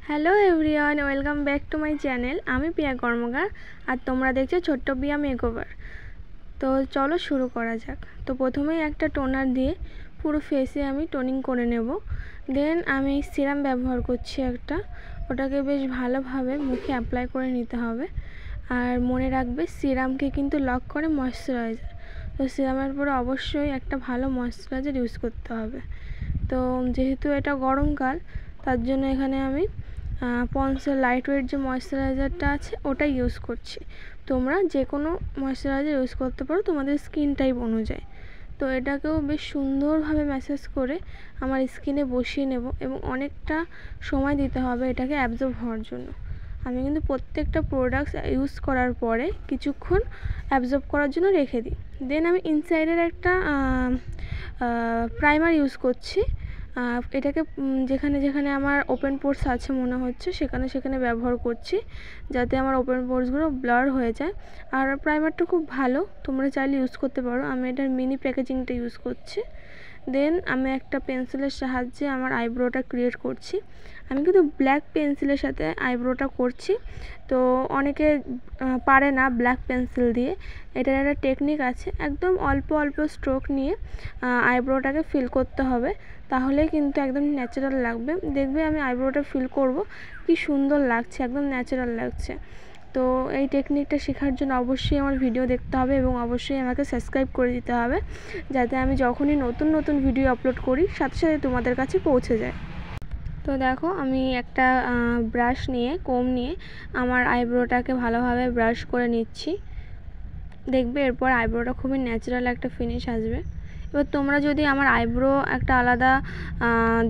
Hello everyone, welcome back to my channel. আমি পিয়া কর্মকার আর তোমরা দেখছো ছোট্ট পিয়া মেকওভার। তো চলো শুরু করা যাক। তো প্রথমেই একটা টোনার দিয়ে পুরো ফেসে আমি টোনিং করে নেব। দেন আমি সিরাম ব্যবহার করছি একটা, ওটাকে বেশ ভালোভাবে মুখে অ্যাপ্লাই করে নিতে হবে। আর মনে রাখবে সিরামকে কিন্তু লক করে ময়শ্চারাইজার, তো সিরামের পরে অবশ্যই একটা ভালো ময়শ্চারাইজার ইউজ করতে হবে। তো যেহেতু এটা গরমকাল, তার জন্য এখানে আমি পন্সের লাইট ওয়েট যে ময়শ্চারাইজারটা আছে ওটাই ইউজ করছি। তোমরা যে কোনো ময়শ্চারাইজার ইউজ করতে পারো তোমাদের স্কিন টাইপ অনুযায়ী। তো এটাকেও বেশ সুন্দরভাবে ম্যাসাজ করে আমার স্কিনে বসিয়ে নেব এবং অনেকটা সময় দিতে হবে এটাকে অ্যাবজর্ব হওয়ার জন্য। আমি কিন্তু প্রত্যেকটা প্রোডাক্টস ইউজ করার পরে কিছুক্ষণ অ্যাবজর্ব করার জন্য রেখে দিই। দেন আমি ইনসাইডের একটা প্রাইমার ইউজ করছি। এটাকে যেখানে যেখানে আমার ওপেন পোর্স আছে মনে হচ্ছে সেখানে সেখানে ব্যবহার করছি, যাতে আমার ওপেন পোর্সগুলো ব্লার হয়ে যায়। আর প্রাইমারটা খুব ভালো, তোমরা চাইলে ইউজ করতে পারো। আমি এটার মিনি প্যাকেজিংটা ইউজ করছি। দেন আমি একটা পেন্সিলের সাহায্যে আমার আইব্রোটা ক্রিয়েট করছি। আমি কিন্তু ব্ল্যাক পেন্সিলের সাথে আইব্রোটা করছি। তো অনেকে পারে না ব্ল্যাক পেন্সিল দিয়ে, এটার একটা টেকনিক আছে। একদম অল্প অল্প স্ট্রোক নিয়ে আইব্রোটাকে ফিল করতে হবে, তাহলে কিন্তু একদম ন্যাচারাল লাগবে। দেখবে আমি আইব্রোটা ফিল করব, কি সুন্দর লাগছে, একদম ন্যাচারাল লাগছে। তো এই টেকনিকটা শেখার জন্য অবশ্যই আমার ভিডিও দেখতে হবে এবং অবশ্যই আমাকে সাবস্ক্রাইব করে দিতে হবে, যাতে আমি যখনই নতুন নতুন ভিডিও আপলোড করি সাথে সাথে তোমাদের কাছে পৌঁছে যায়। তো দেখো আমি একটা ব্রাশ নিয়ে কোম নিয়ে আমার আইব্রোটাকে ভালোভাবে ব্রাশ করে নিচ্ছি। দেখবে এরপর আইব্রোটা খুবই ন্যাচারাল একটা ফিনিশ আসবে। এবার তোমরা যদি আমার আইব্রো একটা আলাদা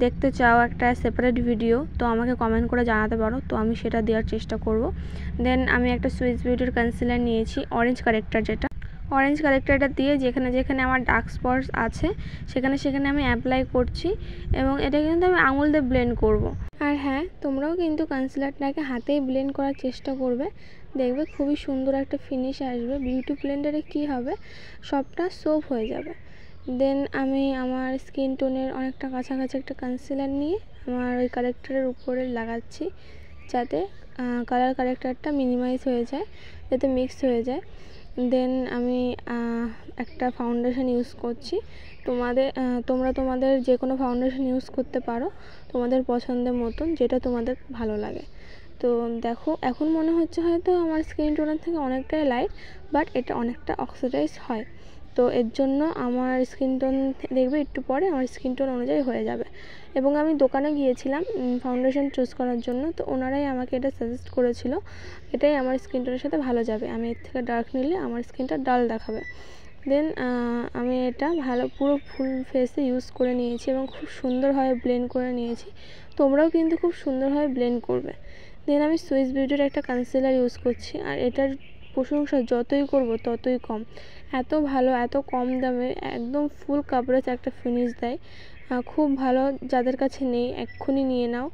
দেখতে চাও, একটা সেপারেট ভিডিও, তো আমাকে কমেন্ট করে জানাতে পারো, তো আমি সেটা দেওয়ার চেষ্টা করব। দেন আমি একটা সুইস বিউটির কনসিলার নিয়েছি, অরেঞ্জ কারেক্টার, যেটা অরেঞ্জ কারেক্টারটা দিয়ে যেখানে যেখানে আমার ডার্ক স্পটস আছে সেখানে সেখানে আমি অ্যাপ্লাই করছি এবং এটা কিন্তু আমি আঙুল দিয়ে ব্লেন্ড করব। আর হ্যাঁ, তোমরাও কিন্তু কনসিলারটাকে হাতেই ব্লেন্ড করার চেষ্টা করবে, দেখবে খুবই সুন্দর একটা ফিনিশ আসবে। বিউটি ব্লেন্ডারে কী হবে, সবটা সোপ হয়ে যাবে। দেন আমি আমার স্কিন টোনের অনেকটা কাছাকাছি একটা কনসিলার নিয়ে আমার ওই কারেক্টারের উপরে লাগাচ্ছি, যাতে কালার কারেক্টারটা মিনিমাইজ হয়ে যায়, যাতে মিক্স হয়ে যায়। দেন আমি একটা ফাউন্ডেশন ইউজ করছি। তোমরা তোমাদের যে কোনো ফাউন্ডেশন ইউজ করতে পারো তোমাদের পছন্দের মতন, যেটা তোমাদের ভালো লাগে। তো দেখো এখন মনে হচ্ছে হয়তো আমার স্কিন টোনের থেকে অনেকটাই লাইট, বাট এটা অনেকটা অক্সিডাইজ হয়। তো এর জন্য আমার স্কিন টোন দেখবে একটু পরে আমার স্কিন টোন অনুযায়ী হয়ে যাবে। এবং আমি দোকানে গিয়েছিলাম ফাউন্ডেশন চুজ করার জন্য, তো ওনারাই আমাকে এটা সাজেস্ট করেছিল, এটাই আমার স্কিন টোনের সাথে ভালো যাবে, আমি এর থেকে ডার্ক নিলে আমার স্কিনটা ডাল দেখাবে। দেন আমি এটা পুরো ফুল ফেসে ইউজ করে নিয়েছি এবং খুব সুন্দরভাবে ব্লেন্ড করে নিয়েছি। তোমরাও কিন্তু খুব সুন্দরভাবে ব্লেন্ড করবে। দেন আমি সুইস বিউটির একটা কনসিলার ইউজ করছি, আর এটার প্রশংসা যতই করব ততই কম। এত ভালো, এত কম দামে একদম ফুল কাভারেজ একটা ফিনিশ দেয়, খুব ভালো। যাদের কাছে নেই এক্ষুনি নিয়ে নাও,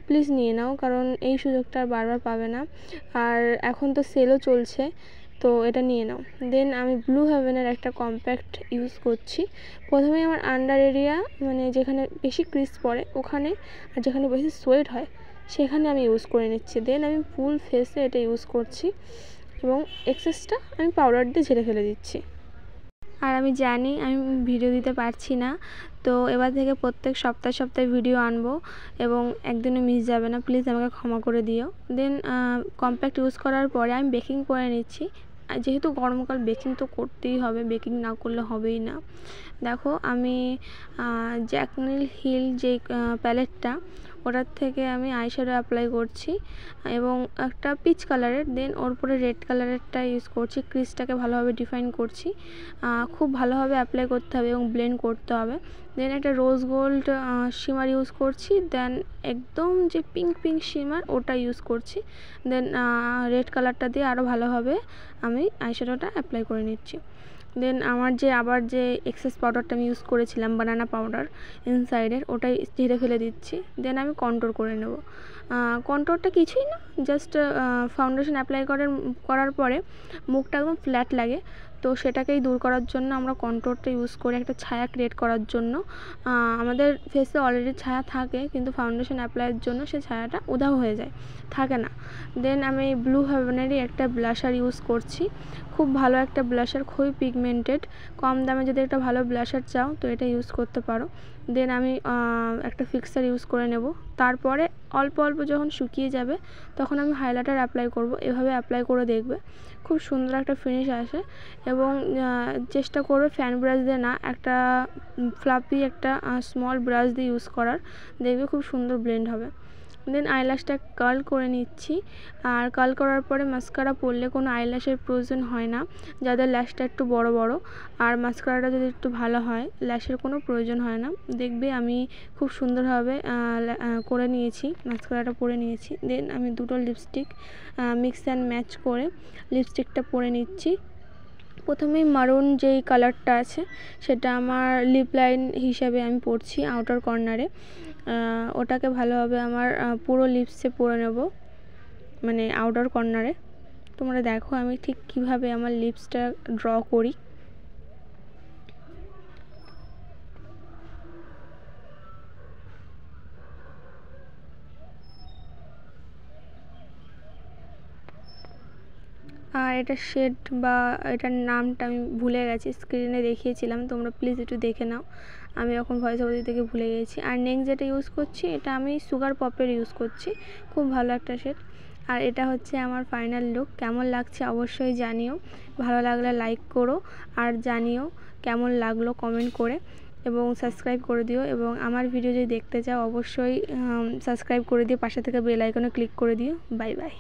প্লিজ নিয়ে নাও, কারণ এই সুযোগটা আর বারবার পাবে না। আর এখন তো সেলও চলছে, তো এটা নিয়ে নাও। দেন আমি ব্লু হেভেনের একটা কম্প্যাক্ট ইউজ করছি। প্রথমে আমার আন্ডার এরিয়া, মানে যেখানে বেশি ক্রিজ পড়ে ওখানে, আর যেখানে বেশি সোয়েট হয় সেখানে আমি ইউজ করে নিচ্ছি। দেন আমি ফুল ফেসে এটা ইউজ করছি এবং এক্সেসটা আমি পাউডার দিয়ে ঝেড়ে ফেলে দিচ্ছি। আর আমি জানি আমি ভিডিও দিতে পারছি না, তো এবার থেকে প্রত্যেক সপ্তাহে সপ্তাহে ভিডিও আনবো এবং একদিনও মিস যাবে না, প্লিজ আমাকে ক্ষমা করে দিও। দেন কম্প্যাক্ট ইউজ করার পরে আমি বেকিং করে নিচ্ছি। আর যেহেতু গরমকাল বেকিং তো করতেই হবে, বেকিং না করলে হবেই না। দেখো আমি জ্যাকমিল হিল যে প্যালেটটা, ওটার থেকে আমি আইশ্যাডো অ্যাপ্লাই করছি এবং একটা পিচ কালারের, দেন ওর উপরে রেড কালারেরটা ইউজ করছি। ক্রিজটাকে ভালোভাবে ডিফাইন করছি, খুব ভালোভাবে অ্যাপ্লাই করতে হবে এবং ব্লেন্ড করতে হবে। দেন একটা রোজ গোল্ড শিমার ইউজ করছি। দেন একদম যে পিঙ্ক পিঙ্ক শিমার ওটা ইউজ করছি। দেন রেড কালারটা দিয়ে আরও ভালোভাবে আমি আইশ্যাডোটা অ্যাপ্লাই করে নিচ্ছি। দেন আমার আবার যে এক্সেস পাউডারটা আমি ইউজ করেছিলাম, বানানা পাউডার ইনসাইডের, ওটাই ঝেড়ে ফেলে দিচ্ছি। দেন আমি কন্ট্রোল করে নেব। কন্ট্রোলটা কিছুই না, জাস্ট ফাউন্ডেশন অ্যাপ্লাই করার পরে মুখটা একদম ফ্ল্যাট লাগে, তো সেটাকেই দূর করার জন্য আমরা কন্ট্রোলটা ইউজ করি একটা ছায়া ক্রিয়েট করার জন্য। আমাদের ফেসে অলরেডি ছায়া থাকে, কিন্তু ফাউন্ডেশন অ্যাপ্লাইয়ের জন্য সেই ছায়াটা উধাও হয়ে যায়, থাকে না। দেন আমি ব্লু হেভেনেরই একটা ব্লাশার ইউজ করছি, খুব ভালো একটা ব্লাশার, খুবই পিগমেন্টেড। কম দামে যদি একটা ভালো ব্লাশার চাও তো এটা ইউজ করতে পারো। দেন আমি একটা ফিক্সার ইউজ করে নেব। তারপরে অল্প অল্প যখন শুকিয়ে যাবে তখন আমি হাইলাইটার অ্যাপ্লাই করব। এভাবে অ্যাপ্লাই করে দেখবে, খুব সুন্দর একটা ফিনিশ আসে। এবং চেষ্টা করবে ফ্যান ব্রাশ দিয়ে না, একটা ফ্লাফি একটা স্মল ব্রাশ দিয়ে ইউজ করার, দেখবে খুব সুন্দর ব্লেন্ড হবে। দেন আইল্যাশটা কার্ল করে নিচ্ছি। আর কার্ল করার পরে মাস্কারা পরলে কোনো আইল্যাশের প্রয়োজন হয় না, যাদের ল্যাশটা একটু বড় বড়। আর মাস্কারাটা যদি একটু ভালো হয় ল্যাশের কোনো প্রয়োজন হয় না। দেখবে আমি খুব সুন্দরভাবে করে নিয়েছি, মাস্কারাটা পরে নিয়েছি। দেন আমি দুটো লিপস্টিক মিক্স অ্যান্ড ম্যাচ করে লিপস্টিকটা পরে নিচ্ছি। প্রথমেই মারুন যেই কালারটা আছে সেটা আমার লিপ লাইন হিসাবে আমি পরছি আউটার কর্নারে। ওটাকে ভালোভাবে আমার পুরো লিপসে পরে নেব, মানে আউটার কর্নারে। তোমরা দেখো আমি ঠিক কিভাবে আমার লিপসটা ড্র করি। আর এটা শেড বা এটার নামটা আমি ভুলে গেছি, স্ক্রিনে দেখিয়েছিলাম, তোমরা প্লিজ একটু দেখে নাও, আমি এখন ভয়েস ওভার থেকে ভুলে গেছি। আর নেক্সট যেটা ইউজ করছি এটা আমি সুগার পপের ইউজ করছি, খুব ভালো একটা শেড। আর এটা হচ্ছে আমার ফাইনাল লুক। কেমন লাগছে অবশ্যই জানিও, ভালো লাগলে লাইক করো, আর জানিও কেমন লাগলো কমেন্ট করে, এবং সাবস্ক্রাইব করে দিও। এবং আমার ভিডিও যদি দেখতে চাও অবশ্যই সাবস্ক্রাইব করে দিও, পাশে থেকে বেল আইকনে ক্লিক করে দিও। Bye bye.